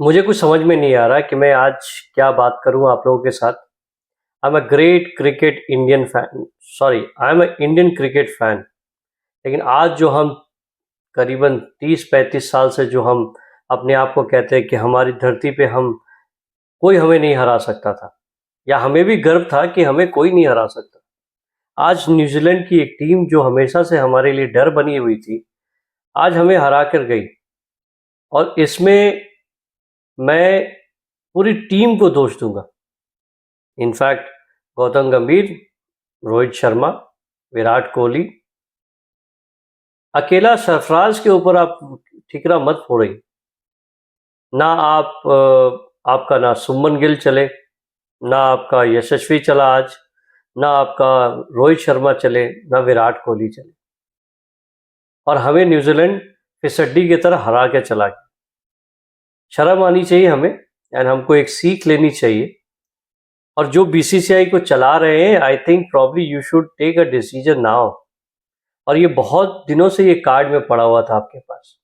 मुझे कुछ समझ में नहीं आ रहा कि मैं आज क्या बात करूं आप लोगों के साथ। I am a great cricket Indian fan, sorry I am a Indian cricket fan. लेकिन आज जो हम करीबन 30-35 साल से जो हम अपने आप को कहते हैं कि हमारी धरती पे हम कोई हमें नहीं हरा सकता था, या हमें भी गर्व था कि हमें कोई नहीं हरा सकता। आज न्यूजीलैंड की एक टीम जो हमेशा से हमारे लिए डर बनी हुई थी, आज हमें हरा कर गई। और इसमें मैं पूरी टीम को दोष दूंगा। इनफैक्ट गौतम गंभीर, रोहित शर्मा, विराट कोहली, अकेला सरफराज के ऊपर आप ठिकरा मत फोड़िए। ना आपका ना सुमन गिल चले, ना आपका यशस्वी चला आज, ना आपका रोहित शर्मा चले, ना विराट कोहली चले, और हमें न्यूजीलैंड फिसड्डी की तरह हरा के चला गया। शर्म आनी चाहिए हमें, एंड हमको एक सीख लेनी चाहिए। और जो बीसीसीआई को चला रहे हैं, I think probably you should take a decision now. और ये बहुत दिनों से ये कार्ड में पड़ा हुआ था आपके पास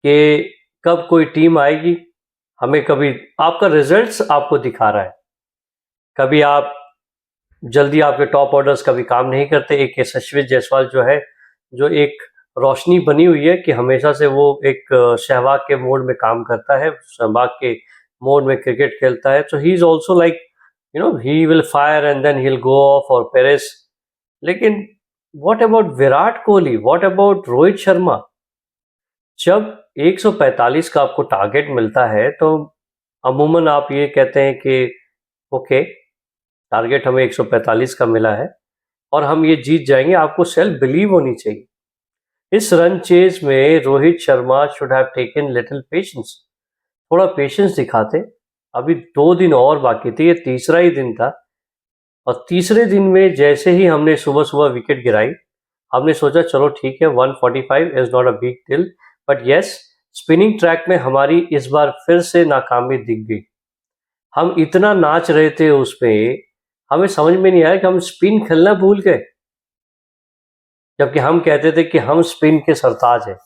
कि कब कोई टीम आएगी। हमें कभी आपका रिजल्ट्स आपको दिखा रहा है, कभी आप जल्दी आपके टॉप ऑर्डर्स कभी काम नहीं करते। एक यशस्वी जायसवाल जो है, जो एक रोशनी बनी हुई है कि हमेशा से वो एक सहवाग के मोड में काम करता है, सहवाग के मोड में क्रिकेट खेलता है। तो he is also like he will fire and then he will go off और पेरिस। लेकिन what about Virat Kohli, what about Rohit Sharma? जब 145 का आपको टारगेट मिलता है तो अमूमन आप ये कहते हैं कि ओके, टारगेट हमें 145 का मिला है और हम ये जीत जाएंगे। आपको सेल्फ बिलीव होनी चाहिए। इस रन चेज में Rohit Sharma should have taken little patience, थोड़ा पेशेंस दिखाते। अभी 2 दिन और बाकी थे, ये तीसरा ही दिन था। और तीसरे दिन में जैसे ही हमने सुबह सुबह विकेट गिराई, हमने सोचा चलो ठीक है, 145 is not a big deal. But yes, spinning track में हमारी इस बार फिर से नाकामी दिख गई। हम इतना नाच रहे थे उस पे, हमें समझ में नहीं आया कि हम स्पिन खेलना भूल गए। जबकि हम कहते थे कि हम स्पिन के सरताज हैं।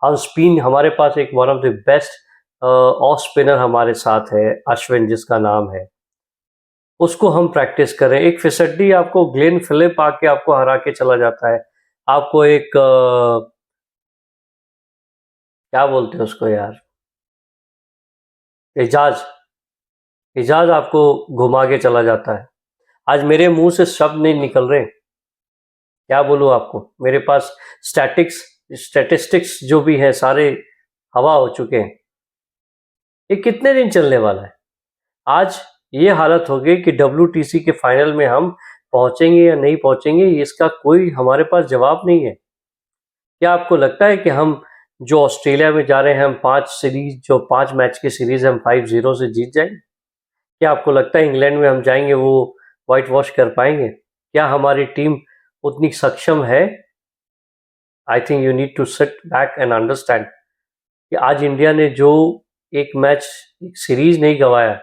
हम स्पिन, हमारे पास एक one of the best off spinner हमारे साथ है, अश्विन जिसका नाम है। उसको हम प्रैक्टिस करें। एक फिसड्डी आपको ग्लेन फिलिप आके आपको हरा के चला जाता है। आपको एक क्या बोलते हैं उसको यार, एजाज, एजाज आपको घुमा के चला जाता है। आज मेरे मुंह से शब्द नहीं निकल रहे, क्या बोलूं आपको। मेरे पास स्टैटिस्टिक्स जो भी है सारे हवा हो चुके हैं। ये कितने दिन चलने वाला है? आज ये हालत हो गई कि WTC के फाइनल में हम पहुंचेंगे या नहीं पहुंचेंगे, इसका कोई हमारे पास जवाब नहीं है। क्या आपको लगता है कि हम जो ऑस्ट्रेलिया में जा रहे हैं, हम 5 सीरीज, जो 5 मैच की सीरीज हम 5-0 से जीत जाएंगे? क्या आपको लगता है इंग्लैंड में हम जाएंगे वो वाइट वॉश कर पाएंगे? क्या हमारी टीम उतनी सक्षम है? I think you need to sit back and understand कि आज इंडिया ने जो एक मैच, एक सीरीज नहीं गंवाया,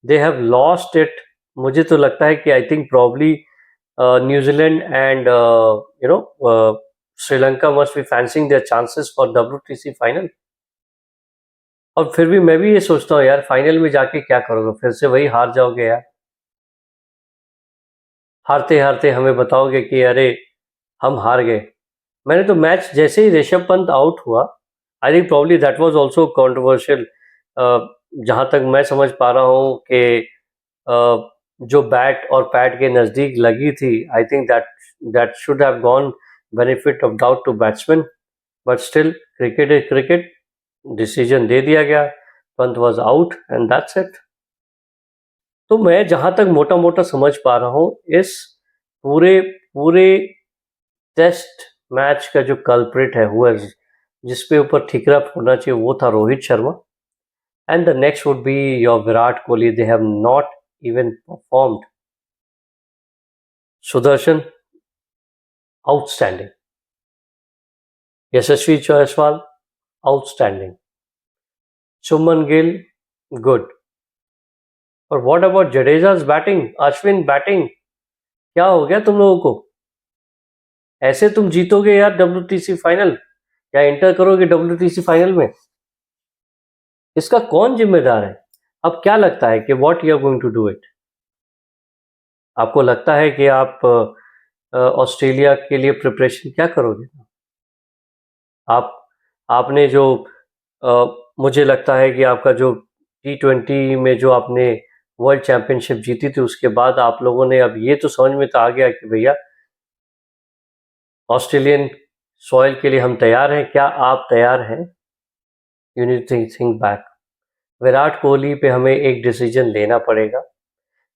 दे हैव लॉस्ट इट। मुझे तो लगता है कि I think probably New Zealand and Sri Lanka must be fancying their chances for WTC final. और फिर भी मैं भी ये सोचता हूँ यार, फाइनल में जाके क्या करोगे? फिर से वही हार जाओगे यार। हारते हारते हमें बताओगे कि अरे हम हार गए। मैंने तो मैच जैसे ही ऋषभ पंत आउट हुआ, आई think probably that was also controversial. जहाँ तक मैं समझ पा रहा हूँ कि जो बैट और पैड के नज़दीक लगी थी, I think that that should have gone benefit of doubt to batsman. But still, cricket is cricket, decision दे दिया गया, Pant was out and that's it. तो मैं जहाँ तक मोटा मोटा समझ पा रहा हूँ, इस पूरे पूरे टेस्ट मैच का जो कल्प्रिट है, हुआ जिसपे ऊपर ठिकरा फोड़ना चाहिए, वो था Rohit Sharma. And the next would be your Virat Kohli. They have not even performed. Sudarshan, outstanding. Yashasvi Jaiswal, outstanding. Suman Gill, good. और what about Jadeja's batting? Ashwin batting, क्या हो गया तुम लोगों को? ऐसे तुम जीतोगे यार WTC फाइनल? या एंटर करोगे WTC फाइनल में? इसका कौन जिम्मेदार है? अब क्या लगता है कि what you are going to do it? आपको लगता है कि आप ऑस्ट्रेलिया के लिए प्रिपरेशन क्या करोगे? आप आपने जो मुझे लगता है कि आपका जो T20 में जो आपने वर्ल्ड चैंपियनशिप जीती थी, उसके बाद आप लोगों ने अब ये तो समझ में तो आ गया कि भैया ऑस्ट्रेलियन सॉइल के लिए हम तैयार हैं। क्या आप तैयार हैं? You need to think back. Virat Kohli पे हमें एक डिसीजन लेना पड़ेगा।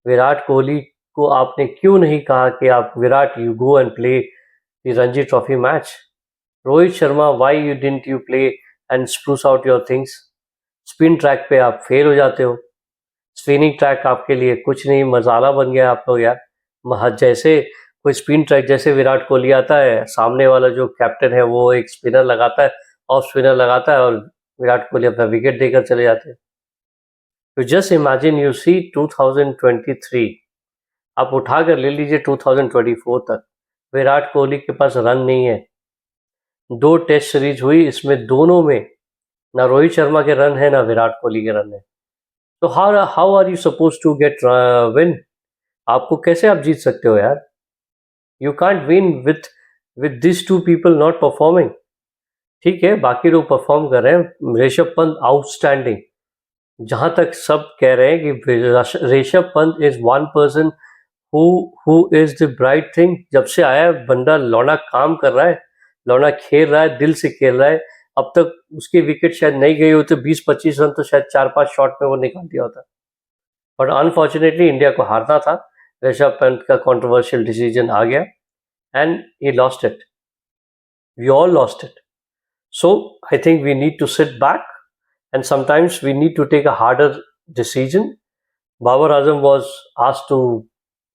विराट कोहली को आपने क्यों नहीं कहा कि आप Virat you go and play the Ranji trophy match? Rohit Sharma why you didn't you play and spruce out your things? Spin track पे आप फेल हो जाते हो। स्पिनिंग ट्रैक आपके लिए कुछ नहीं, मसाला बन गया आप लोग यार। जैसे कोई स्पिन ट्रैक, जैसे विराट कोहली आता है, सामने वाला जो कैप्टन है वो एक स्पिनर लगाता है, ऑफ स्पिनर लगाता है और विराट कोहली अपना विकेट देकर चले जाते हैं। तो जस्ट इमेजिन यू सी 2023, आप उठा कर ले लीजिए 2024 तक, विराट कोहली के पास रन नहीं है। 2 टेस्ट सीरीज हुई, इसमें दोनों में ना रोहित शर्मा के रन है ना विराट कोहली के रन है। तो how are you suppose to get win? आपको कैसे आप जीत सकते हो यार? You can't win with this 2 people not performing. ठीक है, बाकी लोग परफॉर्म कर रहे हैं। ऋषभ पंत आउटस्टैंडिंग, जहां तक सब कह रहे हैं कि Rishabh Pant is one person who is the bright thing. जब से आया है बंदा, लौना काम कर रहा है, लौना खेल रहा है, दिल से खेल रहा है। अब तक उसकी विकेट शायद नहीं गई होती, 20-25 रन तो शायद 4-5 शॉट में वो निकाल दिया होता। बट अनफॉर्चुनेटली इंडिया को हारना था, ऋषभ पंत का कंट्रोवर्शियल डिसीजन आ गया and he lost it. We all lost it. So I think we need to sit back and sometimes we need to take a harder decision. Babar Azam was asked to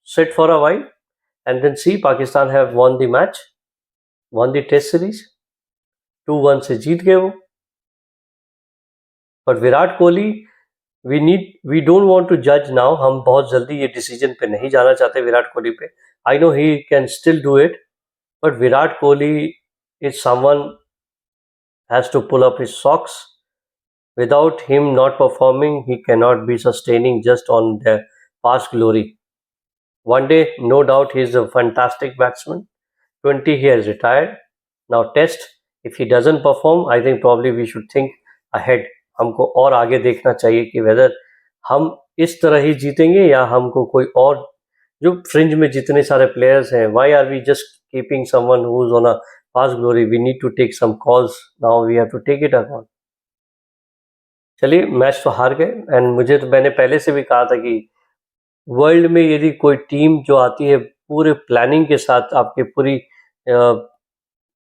sit for a while and then see Pakistan have won the match, won the test series, 2-1 से जीत गए वो। But Virat Kohli, we don't want to judge now. हम बहुत जल्दी ये decision पे नहीं जाना चाहते विराट कोहली पे। I know he can still do it, but Virat Kohli is someone has to pull up his socks. Without him not performing, he cannot be sustaining just on their past glory. One day, no doubt, he is a fantastic batsman. 20, he has retired. Now test, if he doesn't perform, I think probably we should think ahead. हमको और आगे देखना चाहिए कि weather हम इस तरह ही जीतेंगे या हमको कोई और, जो फ्रिंज में जितने सारे प्लेयर्स हैं, why are we just keeping someone who's on a past glory? We need to take some calls. Now we have to take it upon. चलिए, मैच तो हार गए एंड मुझे तो, मैंने पहले से भी कहा था कि वर्ल्ड में यदि कोई टीम जो आती है पूरे प्लानिंग के साथ, आपके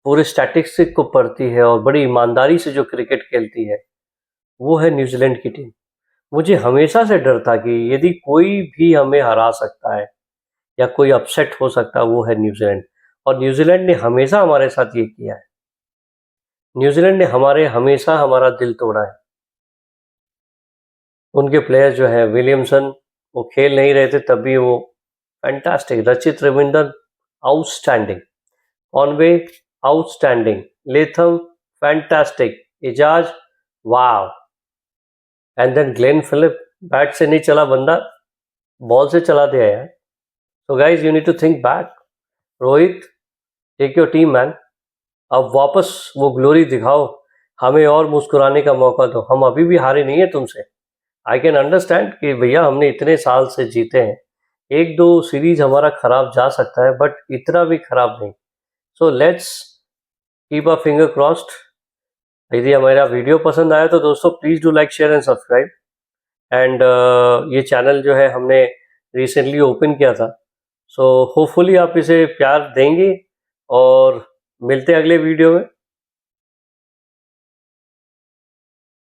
पूरे स्टैटिस्टिक को पढ़ती है और बड़ी ईमानदारी से जो क्रिकेट खेलती है, वो है न्यूजीलैंड की टीम। मुझे हमेशा से डर था कि यदि कोई भी हमें हरा सकता है या कोई अपसेट हो सकता है, वो है न्यूजीलैंड। और न्यूजीलैंड ने हमेशा हमारे साथ ये किया है। न्यूजीलैंड ने हमेशा हमारा दिल तोड़ा है। उनके प्लेयर्स जो है, विलियमसन, वो खेल नहीं रहे थे तब भी वो fantastic. Rachin Ravindra outstanding, Conway outstanding, Latham fantastic, Ajaz wow, and then Glenn Phillip, bat से नहीं चला बंदा, बॉल से चला दिया यार। So guys, you need to think back. Rohit, take your team man. अब वापस वो ग्लोरी दिखाओ, हमें और मुस्कुराने का मौका दो। हम अभी भी हारे नहीं है तुमसे। आई कैन अंडरस्टैंड कि भैया हमने इतने साल से जीते हैं, 1-2 सीरीज हमारा खराब जा सकता है, बट इतना भी खराब नहीं। So let's keep a finger crossed. यदि हमारा वीडियो पसंद आया तो दोस्तों please do like, share and subscribe. And ये चैनल जो है हमने रिसेंटली ओपन किया था, सो होपफुली आप इसे प्यार देंगे और मिलते हैं अगले वीडियो में।